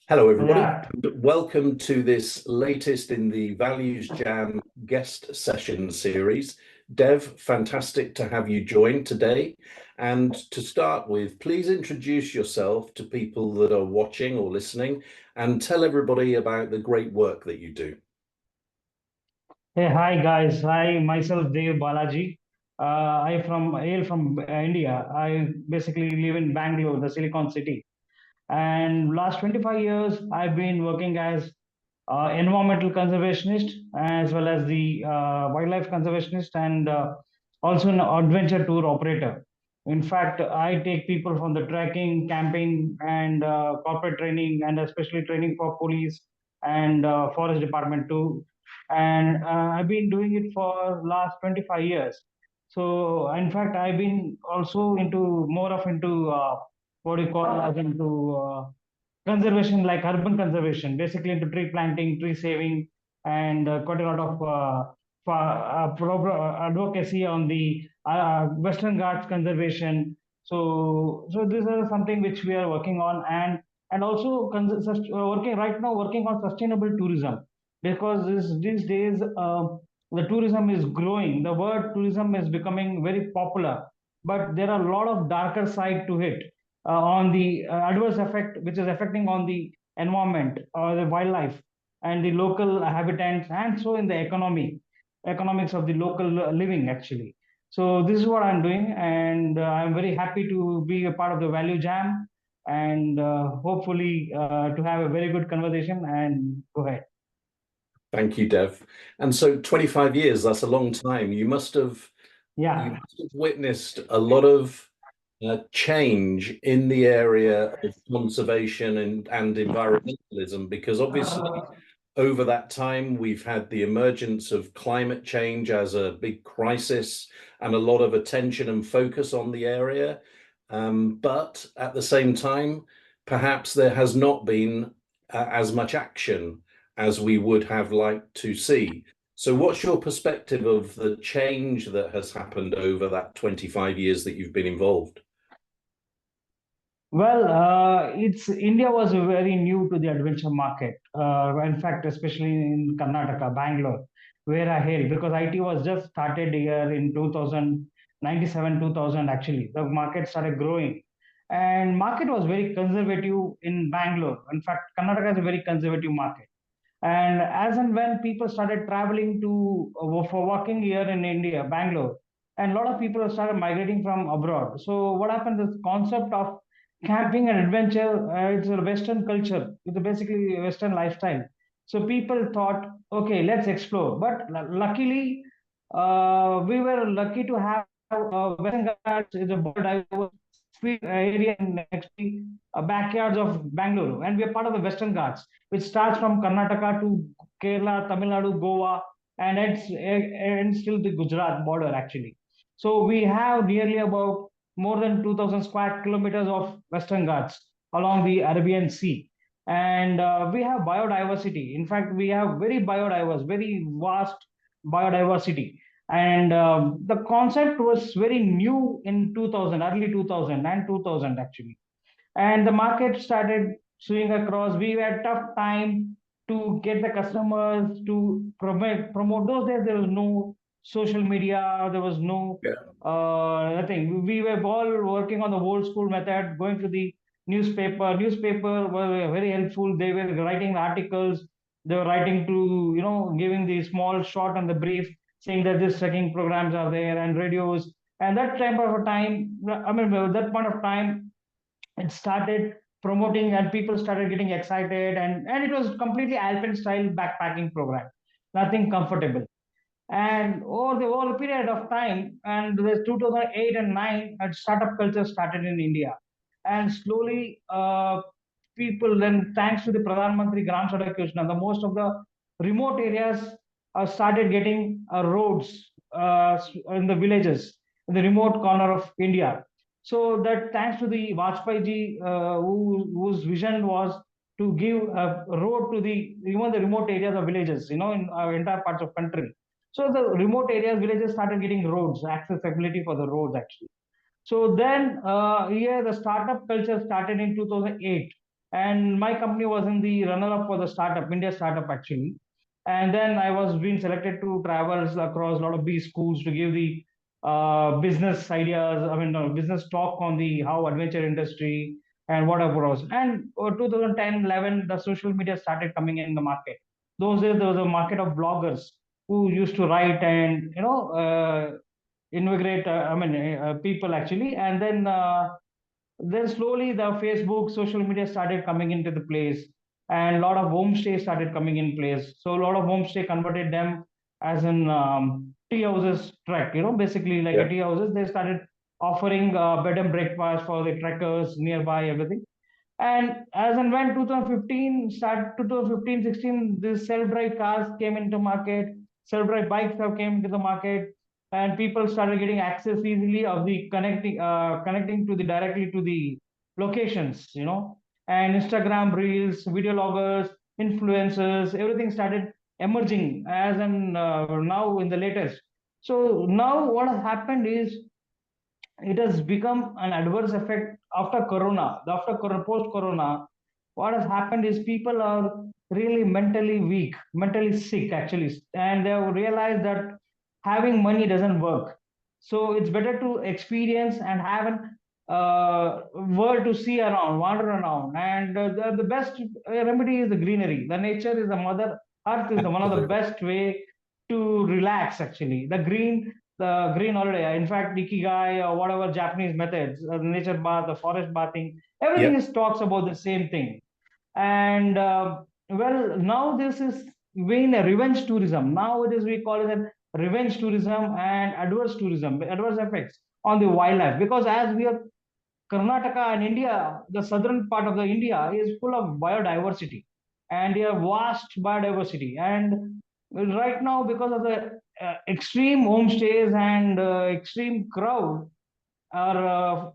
Hello, everybody, Yeah. and welcome to this latest in the ValuesJam guest session series. Dev, fantastic to have you join today. And to start with, please introduce yourself to people that are watching or listening and tell everybody about the great work that you do. Hey, hi guys. Hi, myself Dev Balaji. I hail from India. I basically live in Bangalore, the Silicon City. And last 25 years, I've been working as environmental conservationist as well as the wildlife conservationist and also an adventure tour operator. In fact, I take people from the trekking, camping, and corporate training, and especially training for police and forest department too. And I've been doing it for last 25 years. So, in fact, I've been also into more of into what do you call as into conservation, like urban conservation, basically into tree planting, tree saving, and quite a lot of advocacy on the Western Ghats conservation. So this is something which we are working on, and also working right now, working on sustainable tourism, because these days the tourism is growing. The word tourism is becoming very popular, but there are a lot of darker side to it on the adverse effect which is affecting on the environment or the wildlife and the local habitants, and so in the economics of the local living actually. So this is what I'm doing, and I'm very happy to be a part of the Value Jam, and hopefully to have a very good conversation. And go ahead. Thank you, Dev. And so 25 years, that's a long time. You must have Yeah. witnessed a lot of change in the area of conservation and environmentalism, because obviously over that time we've had the emergence of climate change as a big crisis and a lot of attention and focus on the area. But at the same time, perhaps there has not been as much action as we would have liked to see. So what's your perspective of the change that has happened over that 25 years that you've been involved? Well, it's India was very new to the adventure market. In fact, especially in Karnataka, Bangalore, where I hail, because IT was just started here in 2097, 2000 actually. The market started growing, and market was very conservative in Bangalore. In fact, Karnataka is a very conservative market. And as and when people started traveling to for working here in India, Bangalore, and a lot of people started migrating from abroad. So what happened? This concept of camping and adventure, it's a Western culture. It's basically a Western lifestyle. So people thought, okay, let's explore. But luckily, we were lucky to have Western Ghats is a biodiverse area in actually backyards of Bangalore, and we are part of the Western Ghats, which starts from Karnataka to Kerala, Tamil Nadu, Goa, and ends till the Gujarat border actually. So we have nearly about more than 2,000 square kilometers of Western Ghats along the Arabian Sea. And we have biodiversity. In fact, we have very biodiverse, very vast biodiversity. And the concept was very new in 2000, early 2000 and 2000 actually. And the market started swinging across. We had tough time to get the customers to promote. Those days there was no social media, there was no Yeah. nothing. We were all working on the old school method, going to the newspaper were very helpful. They were writing articles, they were writing to, giving the small short and the brief, saying that this trekking programs are there, and radios. And that time of a time, I mean, that point of time, it started promoting and people started getting excited, and it was completely alpine style backpacking program, nothing comfortable. And over the whole period of time, and the 2008 and 9, a startup culture started in India. And slowly, people then, thanks to the Pradhan Mantri Gram Sadak Yojana, the most of the remote areas started getting roads in the villages, in the remote corner of India. So that thanks to the Vajpayee ji, whose vision was to give a road to the even the remote areas of villages, in our entire parts of country. So the remote areas, villages started getting roads, accessibility for the roads actually. So then, here the startup culture started in 2008. and my company was in the runner-up for the startup, India startup actually. And then I was being selected to travel across a lot of B schools to give the business ideas. I mean, business talk on the how adventure industry and whatever else. And 2010, 11, the social media started coming in the market. Those days there was a market of bloggers who used to write and invigorate. People actually, and then slowly the Facebook, social media started coming into the place, and a lot of homestays started coming in place. So a lot of homestay converted them as in tea houses trek, basically like a tea houses. They started offering bed and breakfast for the trekkers nearby, everything. And as and when 2015 start 2015 16, these self-drive cars came into market, self-drive bikes have came into the market, and people started getting access easily of the connecting to the directly to the locations, and Instagram reels, video loggers, influencers, everything started emerging as and now in the latest. So now what has happened is it has become an adverse effect after corona. Post corona, what has happened is people are really mentally weak, mentally sick actually, and they have realized that having money doesn't work. So it's better to experience and have an world to see around, wander around. And the best remedy is the greenery. The nature is the mother earth, is the one of the Absolutely. best way to relax actually. The green holiday, in fact, ikigai or whatever Japanese methods, nature bath, the forest bathing, everything Yep. is talks about the same thing. And well, now this is being a revenge tourism. Now it is, we call it a revenge tourism and adverse tourism, adverse effects on the wildlife. Because as we are Karnataka and India, the southern part of the India is full of biodiversity, and we have vast biodiversity. And right now, because of the extreme homestays and extreme crowd are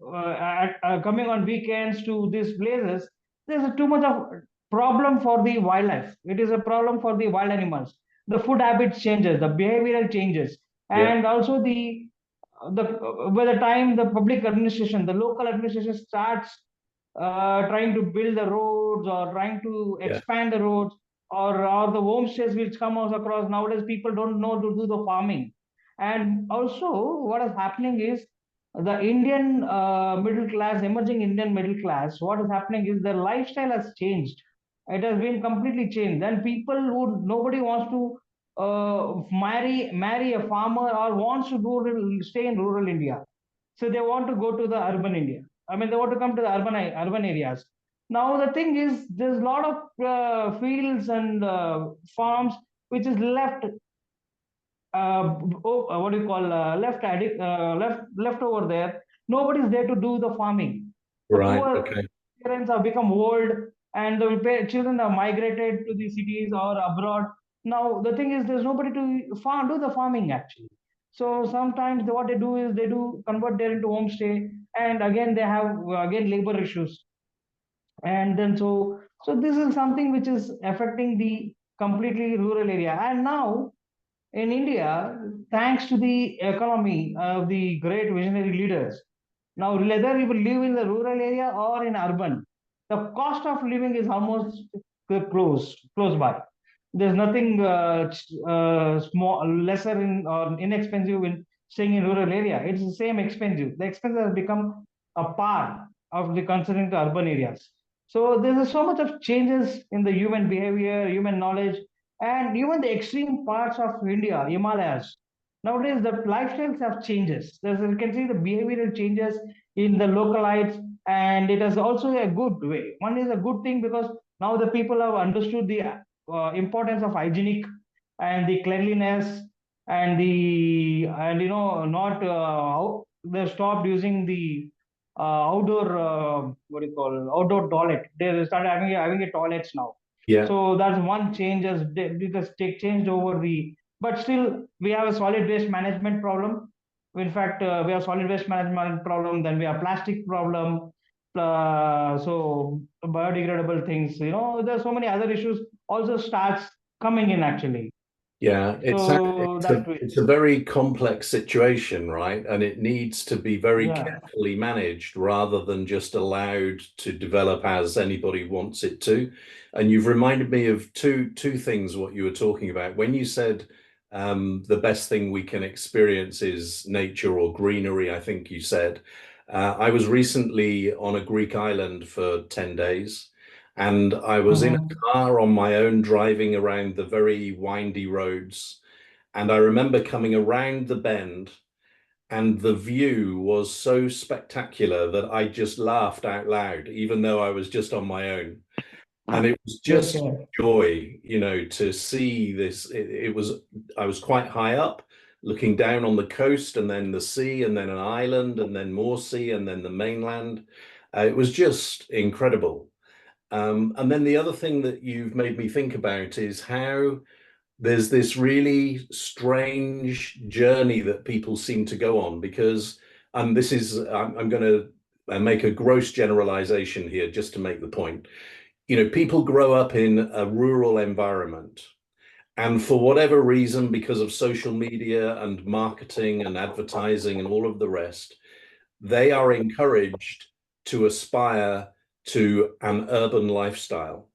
coming on weekends to these places, there's too much of problem for the wildlife. It is a problem for the wild animals. The food habits changes, the behavioral changes, Yep. and also the by the time the public administration, the local administration starts trying to build the roads or trying to Yeah. expand the roads, or the homestays which come across nowadays, people don't know to do the farming. And also, what is happening is the Indian middle class, emerging Indian middle class. What is happening is their lifestyle has changed. It has been completely changed. Then people would nobody wants to marry a farmer or wants to stay in rural India. So they want to go to the urban India. I mean, they want to come to the urban areas. Now the thing is, there's a lot of fields and farms which is left. What do you call left over there? Nobody's there to do the farming. The Right. poor Okay. parents have become old, and the children have migrated to the cities or abroad. Now the thing is, there's nobody to do the farming actually. So sometimes what they do is they do convert there into homestay, and again they have again labor issues. And then so this is something which is affecting the completely rural area. And now in India, thanks to the economy of the great visionary leaders, now whether you will live in the rural area or in urban, the cost of living is almost close by. There's nothing small, lesser in or inexpensive in staying in rural area. It's the same expensive. The expense has become a par of the considering the urban areas. So there's so much of changes in the human behavior, human knowledge, and even the extreme parts of India, Himalayas. Nowadays, the lifestyles have changes. You can see the behavioral changes in the localites, and it is also a good way. One is a good thing because now the people have understood the importance of hygienic and the cleanliness and not they stopped using the outdoor what do you call outdoor toilet. They started having a toilets now. Yeah. So that's one change as it has changed over the. But still, we have a solid waste management problem. In fact, we have solid waste management problem. Then we have plastic problem. So biodegradable things. There's so many other issues also starts coming in actually. Yeah, So that way, it's a very complex situation, right? And it needs to be very yeah. carefully managed rather than just allowed to develop as anybody wants it to. And you've reminded me of two things what you were talking about. When you said the best thing we can experience is nature or greenery, I think you said. I was recently on a Greek island for 10 days. And I was in a Mhm. car on my own driving around the very windy roads. And I remember coming around the bend, and the view was so spectacular that I just laughed out loud, even though I was just on my own. And it was just Okay. joy, to see this. I was quite high up, looking down on the coast, and then the sea, and then an island, and then more sea, and then the mainland. It was just incredible. And then the other thing that you've made me think about is how there's this really strange journey that people seem to go on because, and this is, I'm going to make a gross generalization here just to make the point. People grow up in a rural environment. And for whatever reason, because of social media and marketing and advertising and all of the rest, they are encouraged to aspire to an urban lifestyle.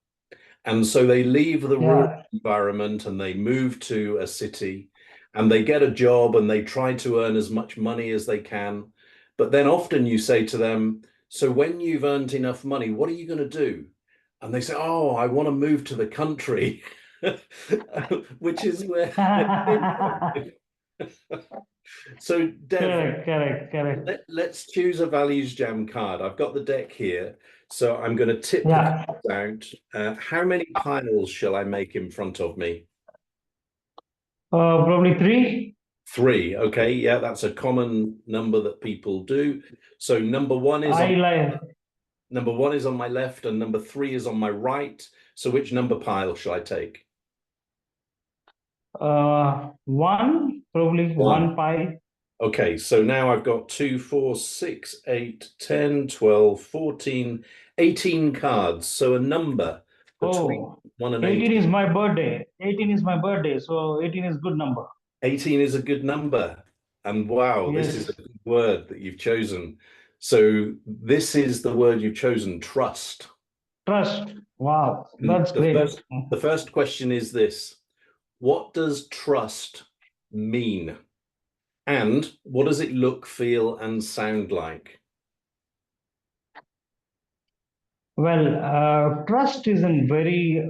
And so they leave the rural Yeah. environment and they move to a city and they get a job and they try to earn as much money as they can. But then often you say to them, so when you've earned enough money, what are you going to do? And they say, oh, I want to move to the country, which is where they came from. So, Dev, Correct, correct, correct. let's choose a values jam card. I've got the deck here, so I'm going to tip the Yeah. cards out. How many piles shall I make in front of me? Probably three. Three. Okay, yeah, that's a common number that people do. So I like number one is on my left, and number three is on my right. So which number pile shall I take? one, probably One. one pie. Okay, so now I've got 2, 4, 6, 8, 10, 12, 14, 18 cards. So a number between Oh, 1 and 18 is 18. my birthday. 18 is my birthday, so 18 is good number. 18 is a good number. And wow, this is a Yes. good word that you've chosen. So this is the word you've chosen, trust. Trust. Wow, And that's great. the first question is this: what does trust mean? And what does it look, feel, and sound like? Well, trust is a very,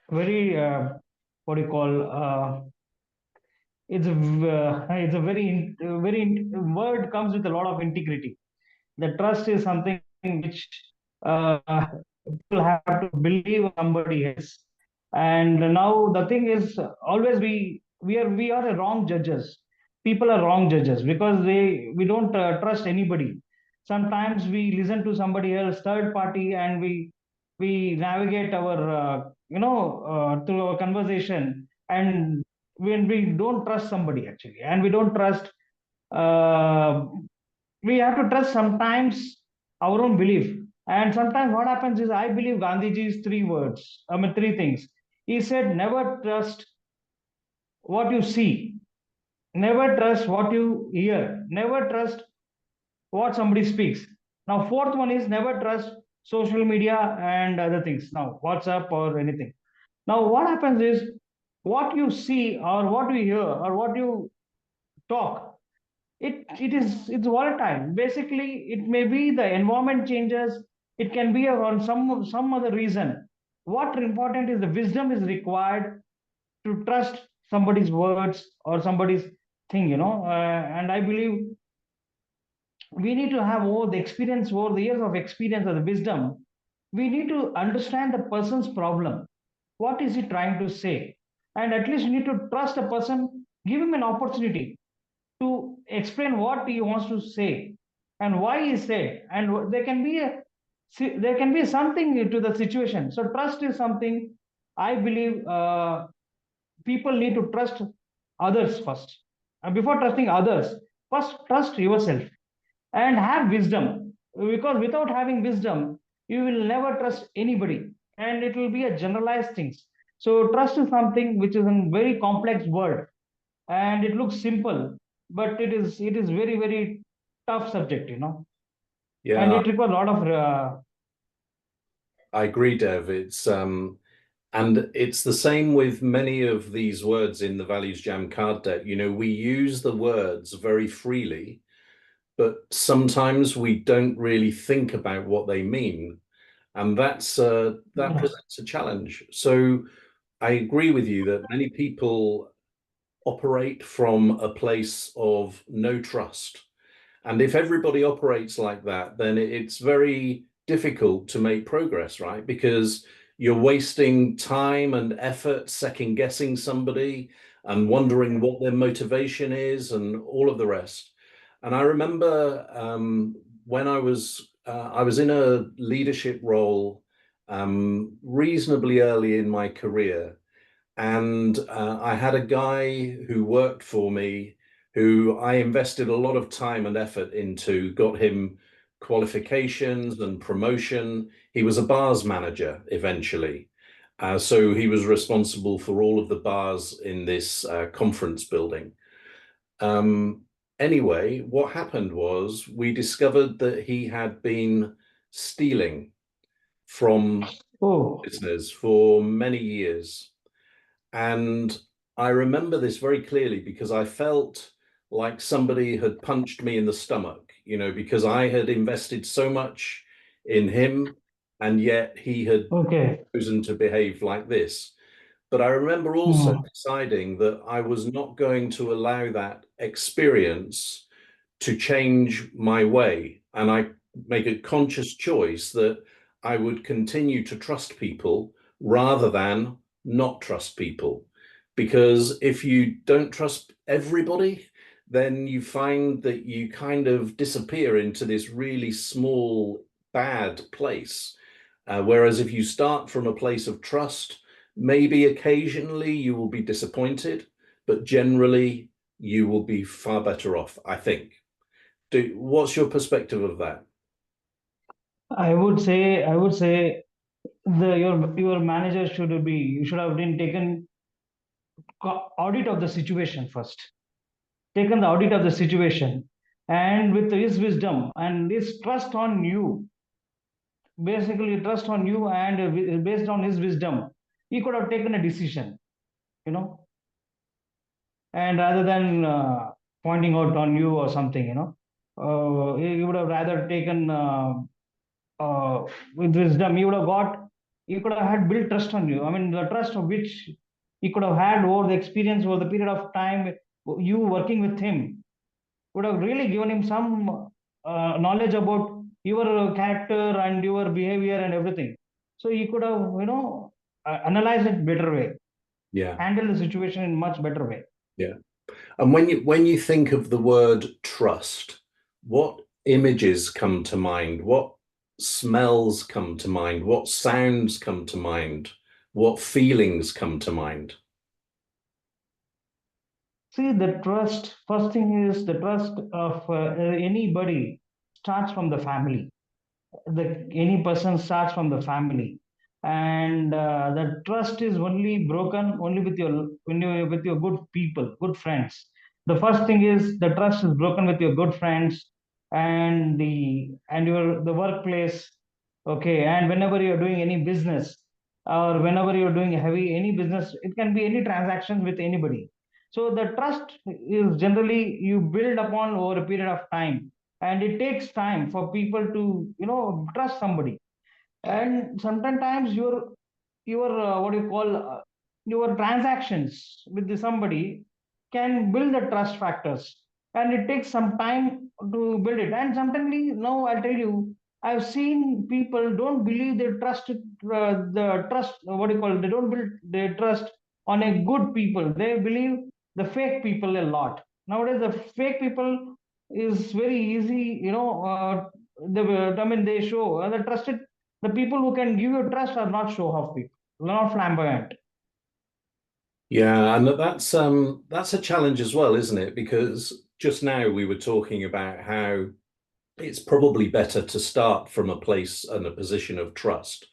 what do you call, it's a word comes with a lot of integrity. The trust is something which uh, people have to believe somebody else. And now the thing is, always we are the wrong judges. People are wrong judges because we don't trust anybody. Sometimes we listen to somebody else, third party, and we navigate our through our conversation, and when we don't trust somebody actually, and we don't trust uh, we have to trust sometimes our own belief. And sometimes what happens is, I believe Gandhiji's three words, I mean, three things. He said, never trust what you see, never trust what you hear, never trust what somebody speaks. Now, fourth one is never trust social media and other things. Now, WhatsApp or anything. Now, what happens is, what you see or what you hear or what you talk, it's volatile. Basically, it may be the environment changes, it can be on some other reason. What important is the wisdom is required to trust somebody's words or somebody's thing, and I believe we need to have over the experience, over the years of experience or the wisdom. We need to understand the person's problem. What is he trying to say? And at least you need to trust a person, give him an opportunity to explain what he wants to say and why he said, and there can be something to the situation. So trust is something, I believe, people need to trust others first, and before trusting others, first trust yourself and have wisdom, because without having wisdom you will never trust anybody, and it will be a generalized things. So trust is something which is a very complex word, and it looks simple, but it is very very tough subject, and Yeah, it requires a lot of I agree, Dev. And it's the same with many of these words in the Values Jam card deck. We use the words very freely, but sometimes we don't really think about what they mean. And that yeah. presents a challenge. So I agree with you that many people operate from a place of no trust. And if everybody operates like that, then it's very difficult to make progress, right? Because you're wasting time and effort second guessing somebody and wondering what their motivation is and all of the rest. And I remember when I was in a leadership role reasonably early in my career, and I had a guy who worked for me who I invested a lot of time and effort into, got him qualifications and promotion. He was a bars manager eventually. So he was responsible for all of the bars in this conference building. Um, anyway, what happened was we discovered that he had been stealing from Oh, business for many years. And I remember this very clearly because I felt like somebody had punched me in the stomach, because I had invested so much in him and yet he had okay. chosen to behave like this. But I remember also Hmm. deciding that I was not going to allow that experience to change my way. And I make a conscious choice that I would continue to trust people rather than not trust people. Because if you don't trust everybody, then you find that you kind of disappear into this really small, bad place. Whereas if you start from a place of trust, maybe occasionally you will be disappointed, but generally you will be far better off, I think. What's your perspective of that? I would say your manager you should have been taken audit of the situation first, taken the audit of the situation, and with his wisdom and his trust on you, basically trust on you, and based on his wisdom, he could have taken a decision, you know, and rather than pointing out on you or something, he would have rather taken with wisdom. He could have had built trust on you. I mean, the trust of which he could have had over the experience, over the period of time you working with him, would have really given him some knowledge about your character and your behavior and everything. So he could have, analyzed it better way, Yeah, handle the situation in much better way. yeah. And when you think of the word trust, what images come to mind? What smells come to mind? What sounds come to mind? What feelings come to mind? See, the trust, first thing is the trust of anybody starts from the family. Any person starts from the family, and the trust is only broken only with your good people, good friends. The first thing is the trust is broken with your good friends and the workplace. Okay, and whenever you're doing any business, or whenever you're doing heavy any business, it can be any transaction with anybody. So the trust is generally you build upon over a period of time, and it takes time for people to trust somebody. And sometimes your what you call your transactions with somebody can build the trust factors, and it takes some time to build it. And sometimes, now I'll tell you, I've seen people don't believe they trust the trust what do you call it, they don't build their trust on a good people, they believe the fake people a lot. Nowadays the fake people is very easy, I mean they show the trusted, the people who can give you trust are not show off people, not flamboyant. Yeah, and that's a challenge as well, isn't it? Because just now we were talking about how it's probably better to start from a place and a position of trust.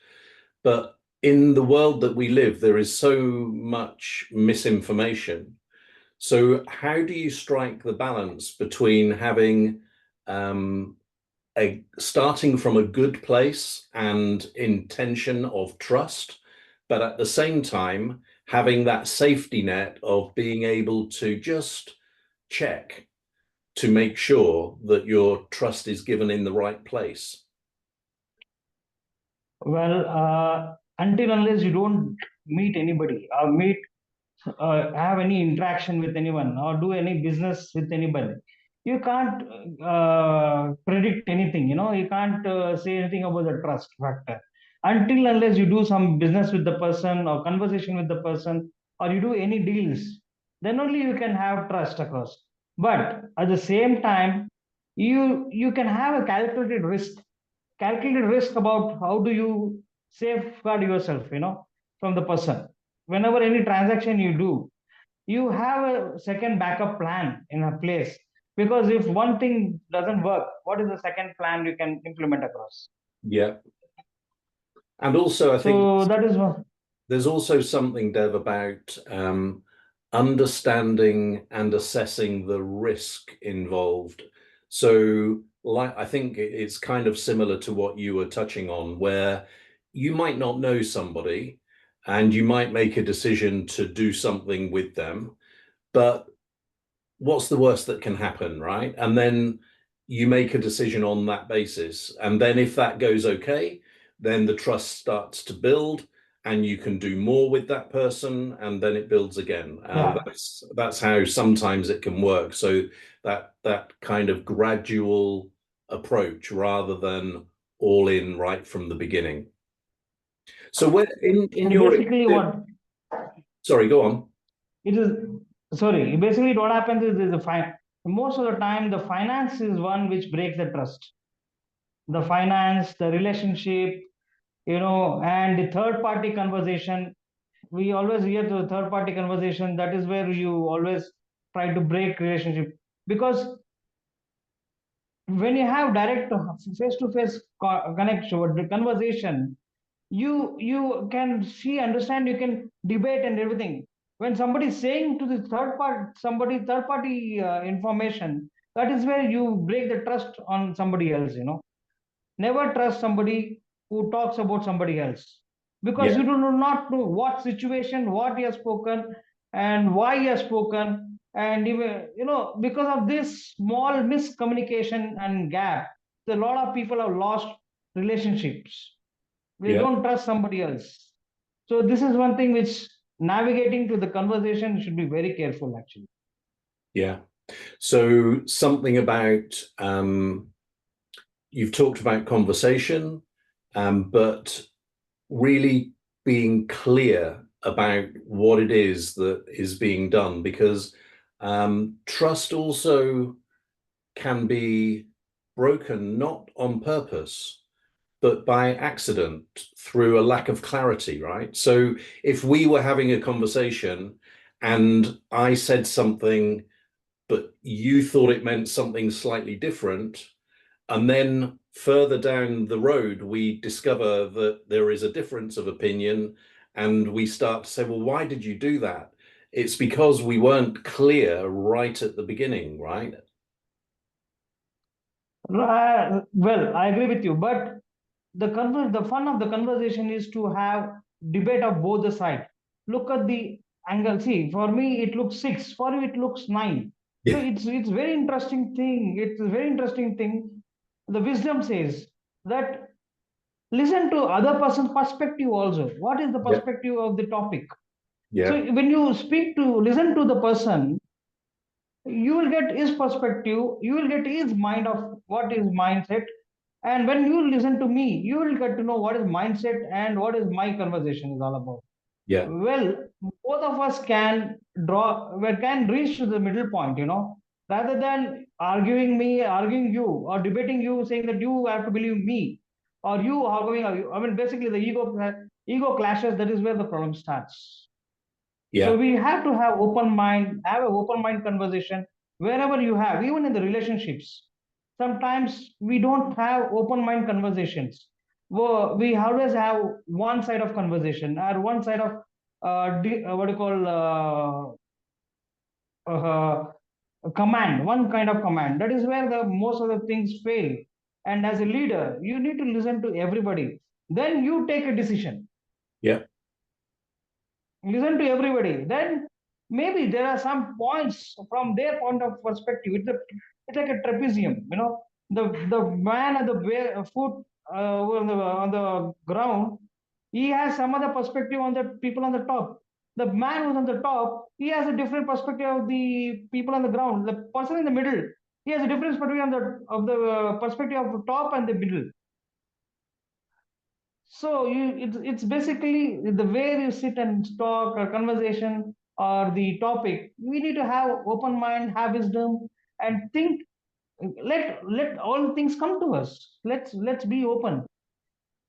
But in the world that we live, there is so much misinformation. So how do you strike the balance between having starting from a good place and intention of trust, but at the same time having that safety net of being able to just check to make sure that your trust is given in the right place? Well, until unless you don't meet anybody or have any interaction with anyone or do any business with anybody, you can't predict anything. You can't say anything about the trust factor until unless you do some business with the person or conversation with the person or you do any deals. Then only you can have trust across. But at the same time, you can have a calculated risk about how do you safeguard yourself, from the person. Whenever any transaction you do, you have a second backup plan in a place, because if one thing doesn't work, what is the second plan you can implement across? Yeah. And also, I think So that is what. there's also something, Dev, about understanding and assessing the risk involved. So, like, I think it's kind of similar to what you were touching on, where you might not know somebody and you might make a decision to do something with them, but what's the worst that can happen, right? And then you make a decision on that basis. And then if that goes okay, then the trust starts to build and you can do more with that person and then it builds again. And Yeah. that's how sometimes it can work. So that kind of gradual approach rather than all in right from the beginning. So where in And your basically what sorry, go on. it is sorry, basically what happens is the most of the time the finance is one which breaks the trust. The finance, the relationship, and the third party conversation. We always hear the third party conversation. That is where you always try to break relationship, because when you have direct face to face connection or the conversation, you can see, understand, you can debate and everything. When somebody is saying to the third party information, that is where you break the trust on somebody else. Never trust somebody who talks about somebody else, because Yeah, you do not know what situation, what he has spoken, and why he has spoken. And even, because of this small miscommunication and gap, a lot of people have lost relationships. They yeah, don't trust somebody else. So this is one thing which navigating to the conversation should be very careful, actually. yeah. So something about you've talked about conversation, but really being clear about what it is that is being done, because trust also can be broken not on purpose, but by accident through a lack of clarity, right? So if we were having a conversation and I said something, but you thought it meant something slightly different, and then further down the road, we discover that there is a difference of opinion, and we start to say, well, why did you do that? It's because we weren't clear right at the beginning, right? Well, I agree with you, but the fun of the conversation is to have debate of both the side. Look at the angle. See, for me it looks 6, for you it looks 9. So Yeah, it's very interesting thing. It's a very interesting thing. The wisdom says that listen to other person's perspective also. What is the yeah, perspective of the topic? So yeah, when you listen to the person, you will get his perspective, you will get his mind of what is mindset. And when you listen to me, you will get to know what is mindset and what is my conversation is all about. yeah, Well, both of us can we can reach to the middle point, rather than arguing you or debating you, saying that you have to believe me, or you arguing. I mean, basically the ego clashes. That is where the problem starts. So yeah, we have to have open mind, have an open mind conversation wherever you have, even in the relationships. Sometimes we don't have open mind conversations. we always have one side of conversation or one side of what do you call a command, one kind of command. That is where the most of the things fail. And as a leader, you need to listen to everybody. Then you take a decision. Yeah. Listen to everybody. Then maybe there are some points from their point of perspective. It's like a trapezium, you know. The man at the foot on the ground, he has some other perspective on the people on the top. The man who's on the top, he has a different perspective of the people on the ground. The person in the middle, he has a different perspective on the perspective of the top and the middle. So it's basically the way you sit and talk or conversation or the topic. We need to have open mind, have wisdom, and think. Let all things come to us. Let's be open.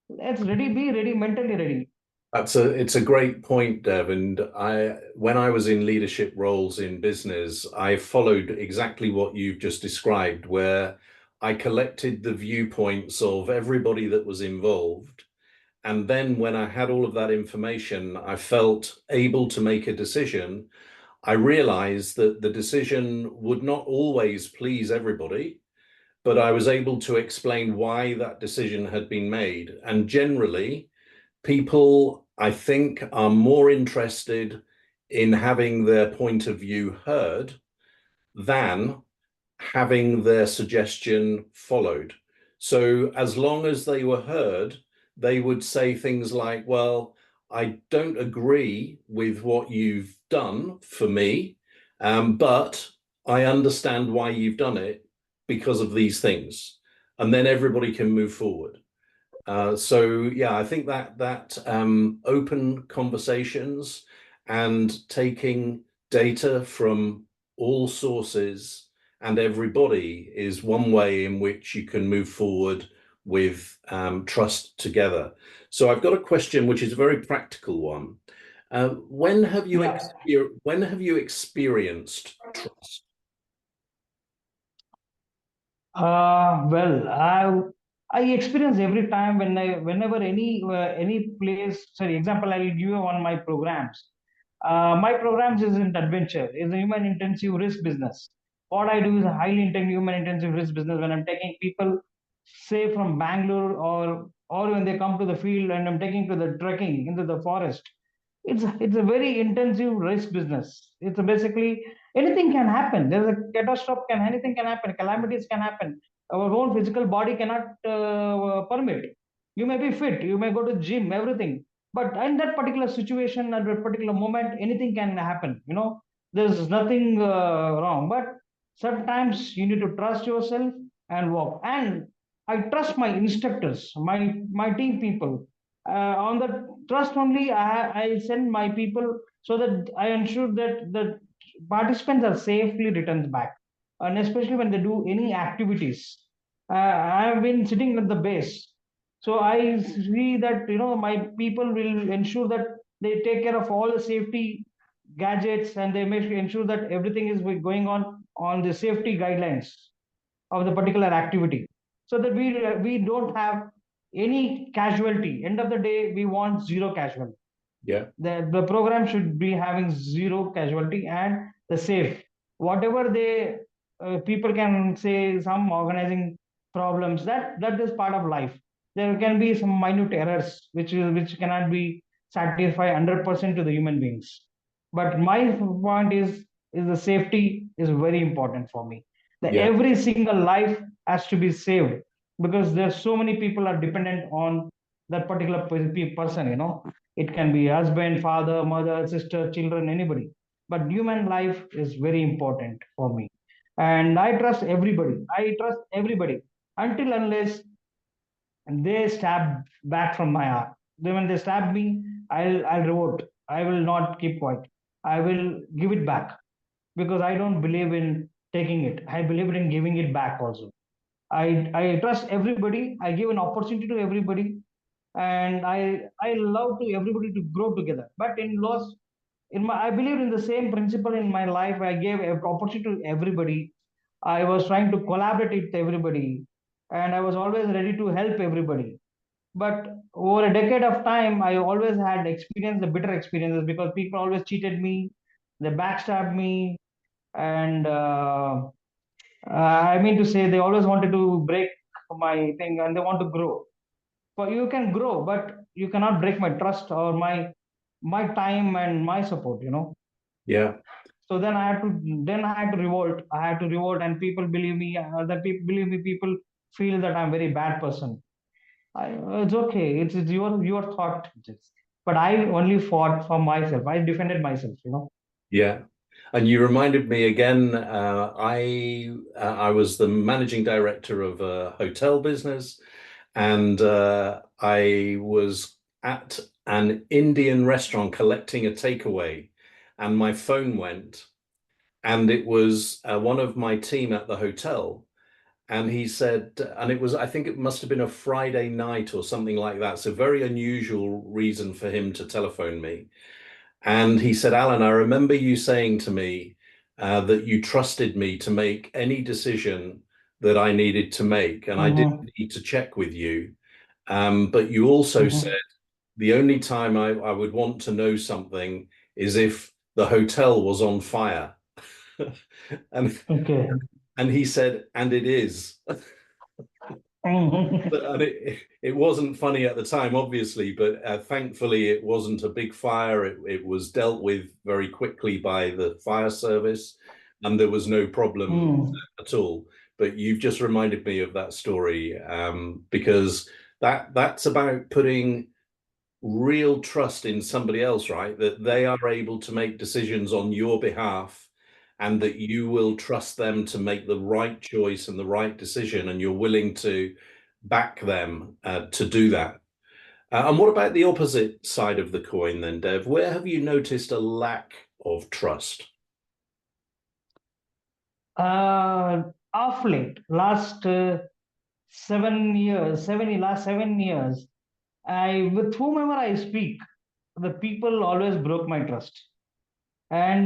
Let's be ready, mentally ready. It's a great point, Dev. And when I was in leadership roles in business, I followed exactly what you've just described, where I collected the viewpoints of everybody that was involved. And then when I had all of that information, I felt able to make a decision. I realized that the decision would not always please everybody, but I was able to explain why that decision had been made. And generally, people, I think, are more interested in having their point of view heard than having their suggestion followed. So as long as they were heard, they would say things like, well, I don't agree with what you've done for me, but I understand why you've done it because of these things. And then everybody can move forward. So yeah, I think that open conversations and taking data from all sources and everybody is one way in which you can move forward with trust together. So I've got a question which is a very practical one. When have you experienced trust? Well, I experience every time whenever any place. Sorry, example, I'll give you on my programs. My programs isn't adventure; it's a human intensive risk business. What I do is a highly human intensive risk business. When I'm taking people, say from Bangalore or when they come to the field and I'm taking to the trekking into the forest, it's a very intensive risk business. It's basically anything can happen. There's a catastrophe, can anything can happen. Calamities can happen. Our own physical body cannot permit. You may be fit, you may go to gym, everything, but in that particular situation at a particular moment, anything can happen. You know, there's nothing wrong. But sometimes you need to trust yourself and walk. And I trust my instructors, my team people. On the trust only, I send my people so that I ensure that the participants are safely returned back, and especially when they do any activities. I have been sitting at the base, so I see that my people will ensure that they take care of all the safety gadgets and they make ensure that everything is going on the safety guidelines of the particular activity, so that we don't have any casualty. End of the day, we want zero casualty. Yeah. The program should be having zero casualty and the safe. Whatever they people can say some organizing problems, that is part of life. There can be some minute errors which cannot be satisfied 100% to the human beings. But my point is the safety is very important for me. The Yeah. every single life has to be saved because there's so many people are dependent on that particular person. It can be husband, father, mother, sister, children, anybody. But human life is very important for me. And I trust everybody. I trust everybody until unless they stab back from my heart. Then when they stab me, I'll revolt. I will not keep quiet. I will give it back because I don't believe in taking it. I believe in giving it back also. I trust everybody. I give an opportunity to everybody, and I love to everybody to grow together. But in laws, I believe in the same principle in my life. I gave an opportunity to everybody. I was trying to collaborate with everybody, and I was always ready to help everybody. But over a decade of time, I always had experience the bitter experiences because people always cheated me, they backstabbed me, and I mean to say they always wanted to break my thing and they want to grow. But you can grow, but you cannot break my trust or my time and my support. Yeah. So then I had to revolt. I had to revolt, and people believe me. That people believe me. People feel that I'm a very bad person. It's okay. It's your thought. But I only fought for myself. I defended myself. Yeah. And you reminded me again, I was the managing director of a hotel business, and I was at an Indian restaurant collecting a takeaway, and my phone went, and it was one of my team at the hotel. And he said, and it was, I think it must have been a Friday night or something like that. So, very unusual reason for him to telephone me. And he said, Alan, I remember you saying to me that you trusted me to make any decision that I needed to make. And I Mm-hmm. didn't need to check with you. But you also said Mm-hmm. the only time I would want to know something is if the hotel was on fire. and Okay. and he said, and it is. Mhm. And it wasn't funny at the time, obviously, but thankfully it wasn't a big fire. It was dealt with very quickly by the fire service, and there was no problem Mm. at all. But you've just reminded me of that story, because that's about putting real trust in somebody else, right? That they are able to make decisions on your behalf and that you will trust them to make the right choice and the right decision, and you're willing to back them to do that. And what about the opposite side of the coin then, Dev? Where have you noticed a lack of trust? Uh, of late, last 7 years, last 7 years, I with whomever I speak, the people always broke my trust, and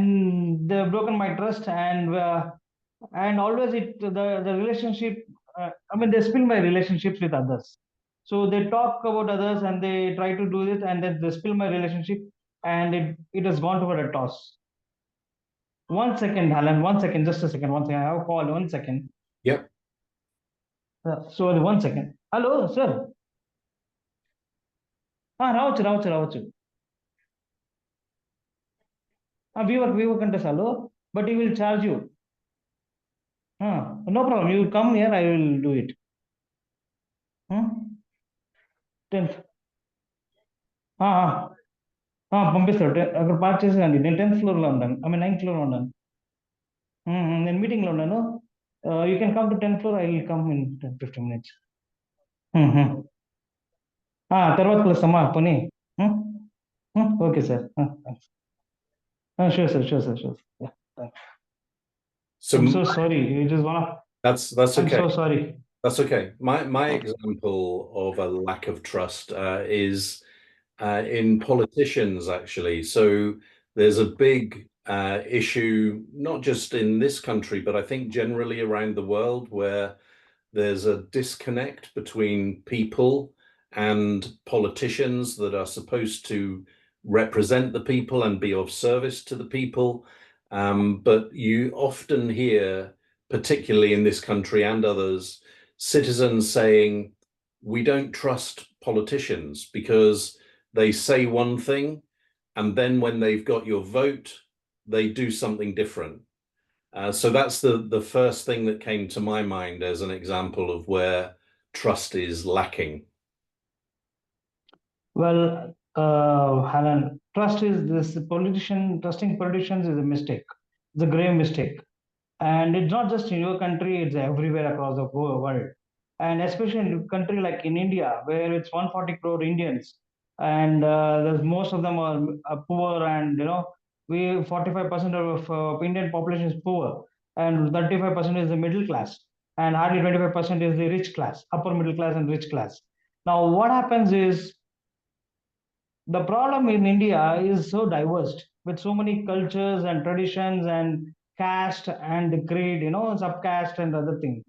they've broken my trust, and always the relationship. I mean, they spill my relationships with others. So they talk about others and they try to do it, and then they spill my relationship, and it has gone toward a toss. 1 second, Alan. 1 second, just a second. 1 second. I have a call. 1 second. Yep. Sorry, 1 second. Hello, sir. రావచ్చు రావచ్చు రావచ్చు Vivo కంటే hello but he will charge you. No problem. You come here, I will do it. 10th పంపిస్తాడు అక్కడ park చేసేదండి. నేను 10th ఫ్లోర్లో ఉంటాను. Ninth ఫ్లోర్లో ఉంటాను. నేను మీటింగ్లో ఉన్నాను. You can come to 10th floor. I will come in 10-15 minutes. తర్వాత కలుస్తామా పని. Okay sir. Sure sir, sure sir, sure. So I'm so sorry. It is one of. that's I'm okay. so sorry. That's okay. My example of a lack of trust is in politicians, actually. So there's a big issue, not just in this country, but I think generally around the world, where there's a disconnect between people and politicians that are supposed to represent the people and be of service to the people. But you often hear, particularly in this country and others, citizens saying, we don't trust politicians because they say one thing, and then when they've got your vote, they do something different. So that's the first thing that came to my mind as an example of where trust is lacking. Well, Hanan, trusting politicians is a mistake. It's a grave mistake. And it's not just in your country, it's everywhere across the world. And especially in a country like in India, where it's 140 crore Indians, and there's most of them are poor, and we 45% of Indian population is poor, and 35% is the middle class, and hardly 25% is the rich class, upper middle class and rich class. Now, what happens is the problem in India is so diverse with so many cultures and traditions and caste and creed, subcaste and other things,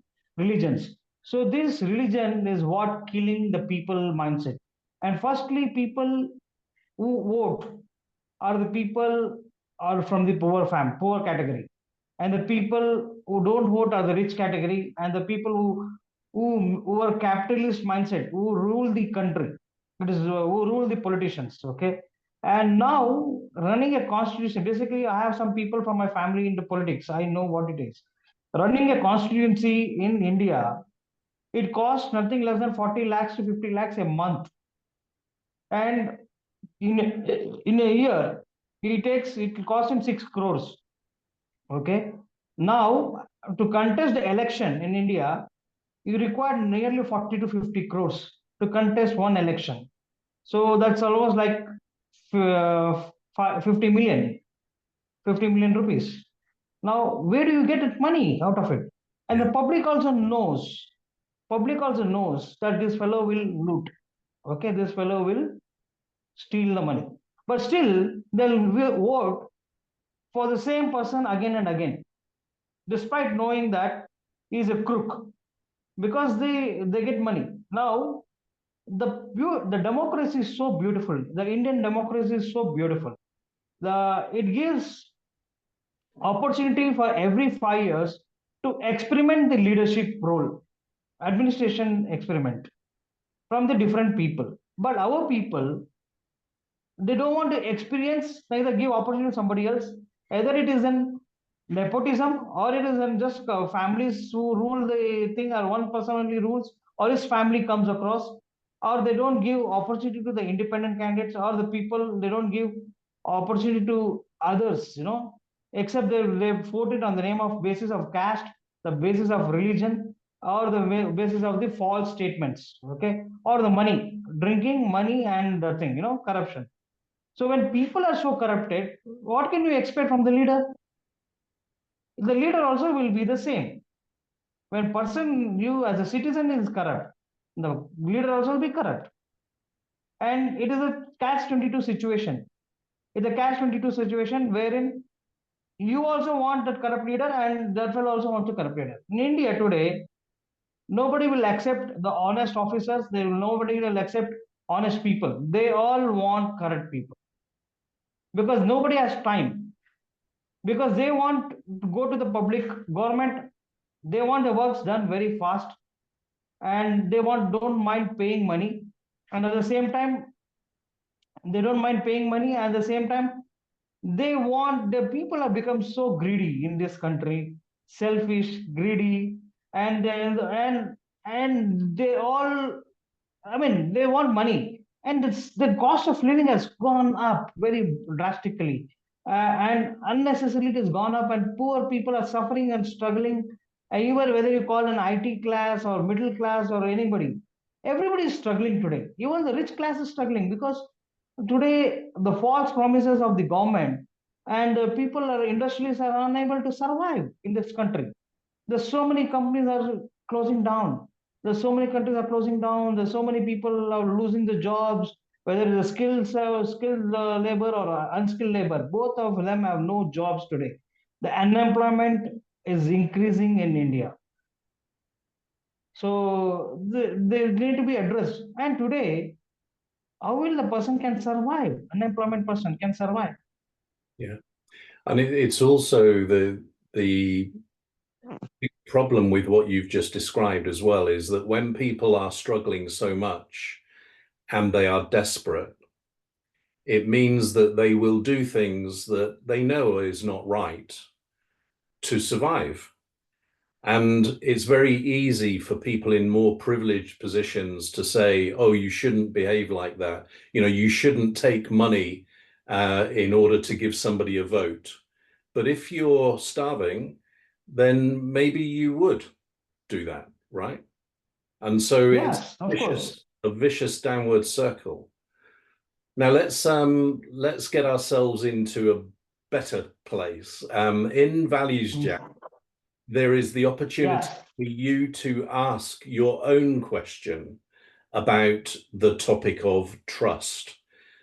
religions. So this religion is what killing the people mindset. And firstly, people who vote are the people are from the poor category, and the people who don't vote are the rich category, and the people who are capitalist mindset who rule the country, that is who rule the politicians. Okay, and now running a constitution. Basically, I have some people from my family into politics. I know what it is. Running a constituency in India, it costs nothing less than 40 lakhs to 50 lakhs a month, and in a year it costs him 6 crores. Okay, now to contest the election in India, you require nearly 40 to 50 crores to contest one election. So that's almost like 50 million, 50 million rupees. Now where do you get that money out of it? And Yeah. the public also knows that this fellow will loot. Okay, this fellow will steal the money, but still they'll vote for the same person again and again, despite knowing that he's a crook, because they get money. Now the democracy is so beautiful. The Indian democracy is so beautiful. It gives opportunity for every 5 years to experiment the leadership role, administration experiment from the different people. But our people, they don't want to experience, neither give opportunity to somebody else. Either it is in nepotism, or it is in just families who rule the thing, or one person only rules, or his family comes across, or they don't give opportunity to the independent candidates, or the people, they don't give opportunity to others, except they vote it on the name of basis of caste, the basis of religion, or the basis of the false statements. Okay, or the money, drinking money, and the thing, corruption. So when people are so corrupted, what can you expect from the leader? The leader also will be the same. When person, you as a citizen is corrupt, the leader also will be corrupt. And it is a catch 22 situation. It's a catch 22 situation wherein you also want that corrupt leader, and that fellow also wants to corrupt leader. In India today, nobody will accept the honest officers. Nobody will accept honest people. They all want corrupt people, because nobody has time, because they want to go to the public government. They want the works done very fast, and they don't mind paying money, and at the same time they don't mind paying money, and at the same time the people have become so greedy in this country, selfish, greedy, and they all, I mean, they want money, and the cost of living has gone up very drastically, and unnecessarily it has gone up, and poor people are suffering and struggling. Even whether you call an IT class or middle class or anybody, everybody is struggling today. Even the rich class is struggling, because today the false promises of the government, and people are industrialists are unable to survive in this country. There's so many companies are closing down. There's so many countries are closing down. There's so many people are losing the jobs, whether it's a skilled labor or unskilled labor. Both of them have no jobs today. The unemployment is increasing in India. So they need to be addressed. And today, how will the person can survive? Unemployment person can survive. Yeah. And it's also the big problem with what you've just described as well, is that when people are struggling so much and they are desperate, it means that they will do things that they know is not right to survive. And it's very easy for people in more privileged positions to say, oh, you shouldn't behave like that. You shouldn't take money in order to give somebody a vote. But if you're starving, then maybe you would do that, right? And so it's Yes, of course. a vicious downward circle. Now let's get ourselves into a better place. In ValuesJam, there is the opportunity Yes. for you to ask your own question about the topic of trust.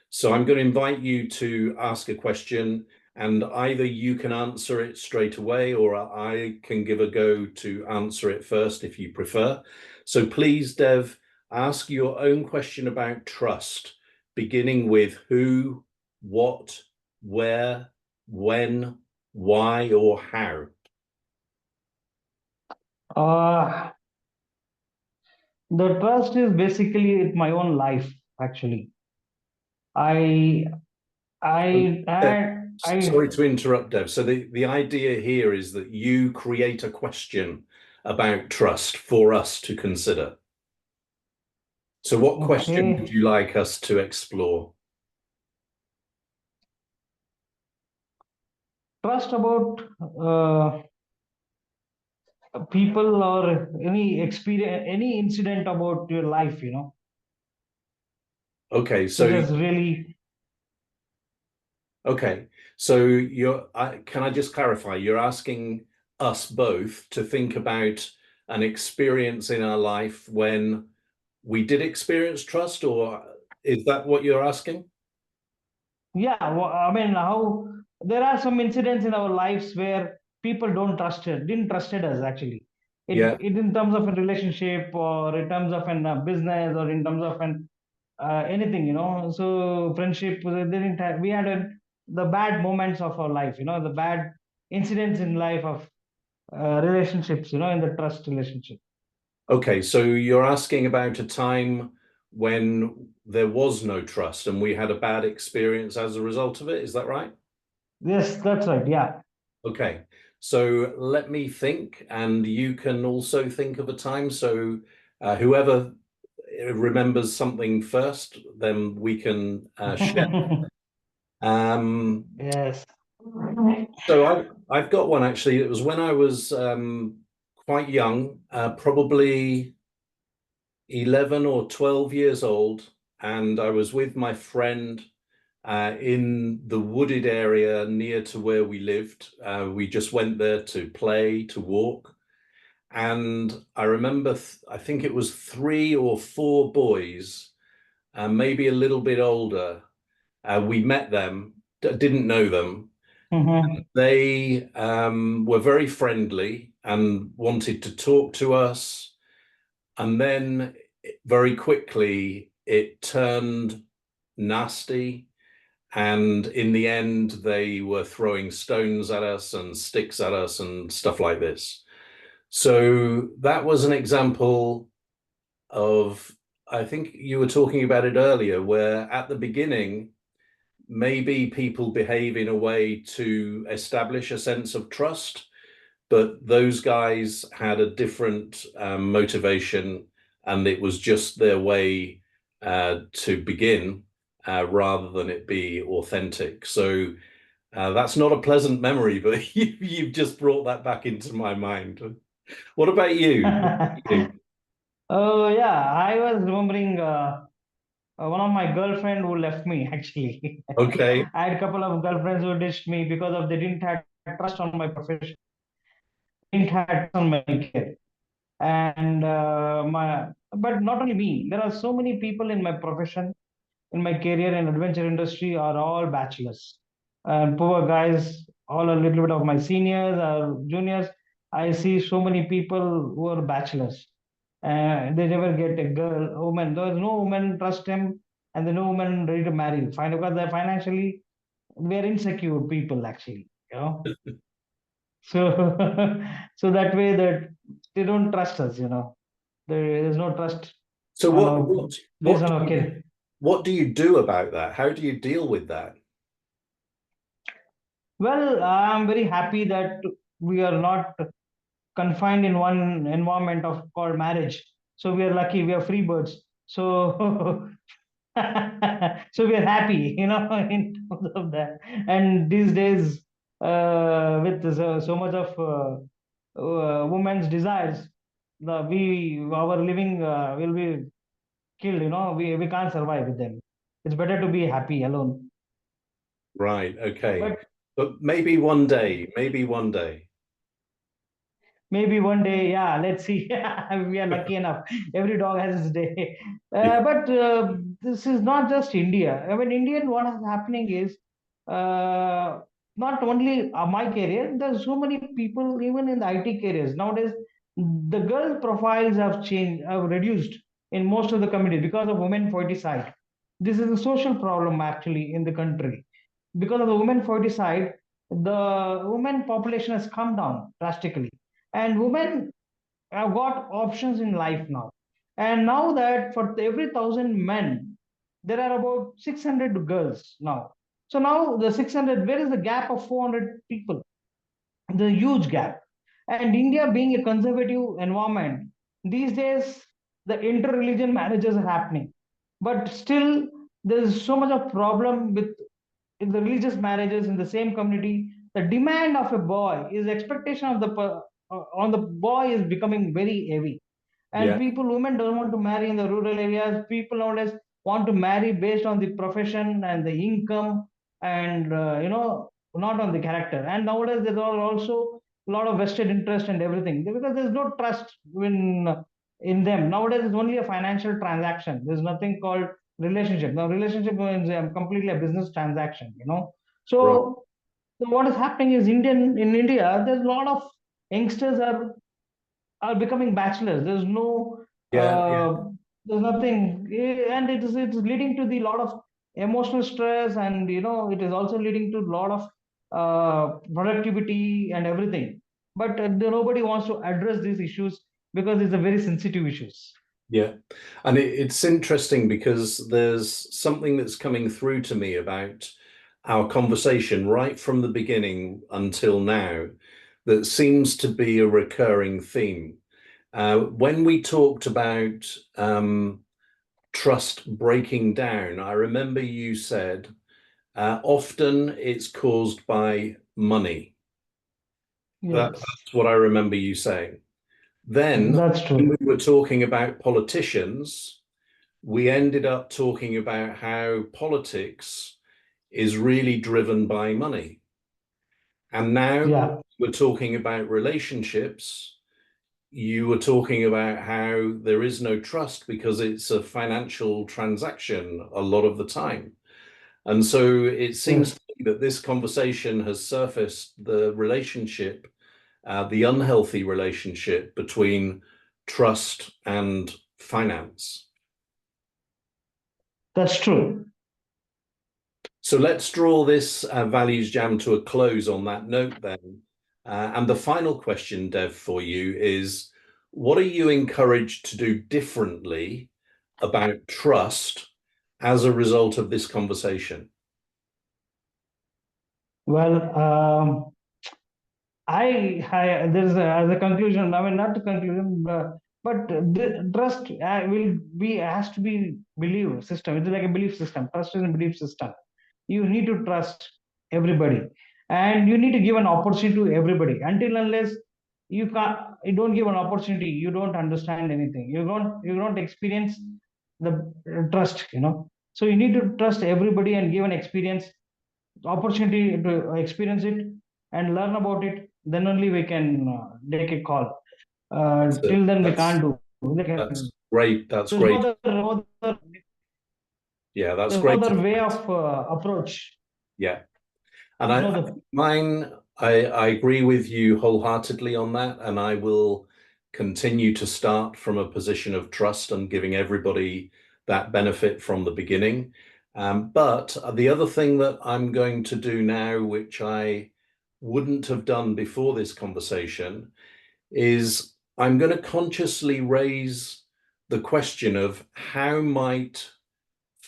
So I'm going to invite you to ask a question, and either you can answer it straight away, or I can give a go to answer it first if you prefer. So please, Dev, ask your own question about trust, beginning with who, what, where, when, why, or how. The trust is basically my own life, actually. I I had Sorry I to interrupt, Dev. So the idea here is that you create a question about trust for us to consider. So what question would okay. you like us to explore? Trust about people or any experience, any incident about your life, Okay, which so has really. okay, so can I just clarify? You're asking us both to think about an experience in our life when we did experience trust, or is that what you're asking? Yeah, I mean, how there are some incidents in our lives where people didn't trusted us actually. Yeah. It in terms of a relationship or in terms of an business or in terms of an anything, So friendship, they didn't have, we had the bad moments of our life, the bad incidents in life of relationships, in the trust relationship. Okay, so you're asking about a time when there was no trust and we had a bad experience as a result of it. Is that right? Yes, that's right. Yeah. Okay, so let me think, and you can also think of a time. So whoever remembers something first, then we can share. Um, Yes. so I've got one actually. It was when I was quite young, probably 11 or 12 years old, and I was with my friend in the wooded area near to where we lived. We just went there to play, to walk. And I remember, I think it was 3 or 4 boys, maybe a little bit older. We met them, didn't know them. Mhm. They were very friendly and wanted to talk to us. And then very quickly it turned nasty. And in the end, they were throwing stones at us and sticks at us and stuff like this. So that was an example of, I think you were talking about it earlier, where at the beginning, maybe people behave in a way to establish a sense of trust, but those guys had a different motivation, and it was just their way to begin rather than it be authentic. So that's not a pleasant memory, but you've just brought that back into my mind. What about you? Oh yeah, I was remembering one of my girlfriend who left me actually. Okay, I had a couple of girlfriends who ditched me because of they didn't have trust on my profession, didn't have trust on my care, and my. But not only me, there are so many people in my profession, in my career and adventure industry are all bachelors. And poor guys, all a little bit of my seniors or juniors. I see so many people who are bachelors. They never get a girl, woman. There's no woman trust him, and there's no woman ready to marry. Fine, because they're financially, we're insecure people actually. So, so that way that they don't trust us. There's no trust so on what our what based what on do our you career. what do you do about that? How do you deal with that? Well, I'm very happy that we are not confined in one environment of called marriage. So we are lucky, we are free birds. So so we are happy, in terms of that. And these days, with so much of women's desires, our living will be killed. We can't survive with them. It's better to be happy alone. Right, okay. But But maybe one day, maybe one day. maybe one day, yeah, let's see. We are lucky enough. Every dog has its day. Yeah. But this is not just India. I mean, Indian, what is happening is uh, not only my career, there's so many people, even in the IT careers. Nowadays, the girl profiles have changed, have reduced in most of the communities because of women foeticide. This is a social problem actually in the country. Because of the women foeticide, the women population has come down drastically. And women have got options in life now. And now that for every 1,000 men, there are about 600 girls now. So now the 600, where is the gap of 400 people? The huge gap. And India being a conservative environment, these days the inter-religion marriages are happening. But still, there is so much of problem with in the religious marriages in the same community. The demand of a boy is expectation of on the boy is becoming very heavy, and Yeah, people, women don't want to marry in the rural areas. People nowadays want to marry based on the profession and the income, and not on the character. And nowadays there are also a lot of vested interest and everything, because there's no trust in them. Nowadays it's only a financial transaction. There's nothing called relationship. Now relationship is completely a business transaction. right. So what is happening is in India, there's a lot of youngsters are becoming bachelors. Yeah, yeah, There's nothing, and it's leading to the lot of emotional stress, and it is also leading to a lot of productivity and everything. But nobody wants to address these issues because it's a very sensitive issues. yeah. And it's interesting because there's something that's coming through to me about our conversation right from the beginning until now that seems to be a recurring theme. When we talked about trust breaking down, I remember you said often it's caused by money. Yes, That's what I remember you saying. Then, that's when true. we were talking about politicians, we ended up talking about how politics is really driven by money. And now Yeah, we're talking about relationships. You were talking about how there is no trust because it's a financial transaction a lot of the time. And so it seems yes. to me that this conversation has surfaced the relationship, the unhealthy relationship between trust and finance. That's true. So let's draw this values jam to a close on that note then. And the final question, Dev, for you is, what are you encouraged to do differently about trust as a result of this conversation? Well, there's as a conclusion. I mean, not a conclusion, but the trust will be has to be belief system. It's like a belief system. Trust is a belief system. You need to trust everybody, and you need to give an opportunity to everybody. Until unless you don't give an opportunity, you don't understand anything. You don't experience the trust. So you need to trust everybody and give an experience opportunity to experience it and learn about it. Then only we can take a call. So Till then we that's can't do. that's great. That's There's great. Yeah, that's there's no great other way advice. of approach. Yeah. And There's I no other. mine, I agree with you wholeheartedly on that, and I will continue to start from a position of trust and giving everybody that benefit from the beginning. But the other thing that I'm going to do now, which I wouldn't have done before this conversation, is I'm going to consciously raise the question of how might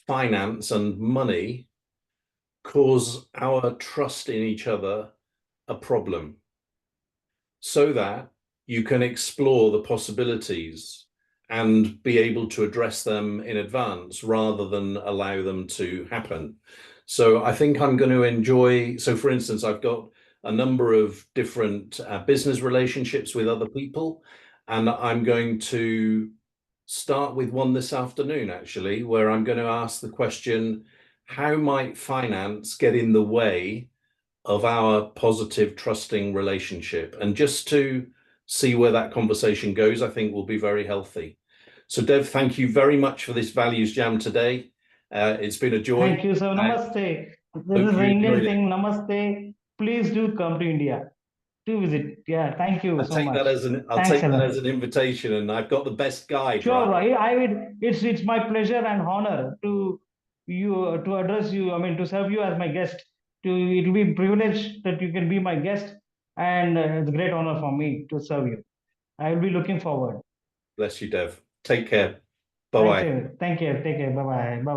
finance and money cause our trust in each other a problem so that you can explore the possibilities and be able to address them in advance rather than allow them to happen. So I think I'm going to enjoy. So, for instance, I've got a number of different business relationships with other people, and I'm going to start with one this afternoon, actually, where I'm going to ask the question, how might finance get in the way of our positive, trusting relationship? And just to see where that conversation goes, I think will be very healthy. So, Dev, thank you very much for this values jam today. It's been a joy. Thank you. So I namaste. This hope is the you Indian enjoyed it. thing. Namaste. please do come to India to visit. Yeah, thank you so much. I'll Thanks take a that lot. as an invitation, and I've got the best guide, Sure, right? I will. It's my pleasure and honor to address you. I mean, to serve you as my guest. It will be a privilege that you can be my guest, and it's a great honor for me to serve you. I will be looking forward. Bless you, Dev. Take care. Thank Bye-bye. you. Thank you. Take care. Bye bye. Bye.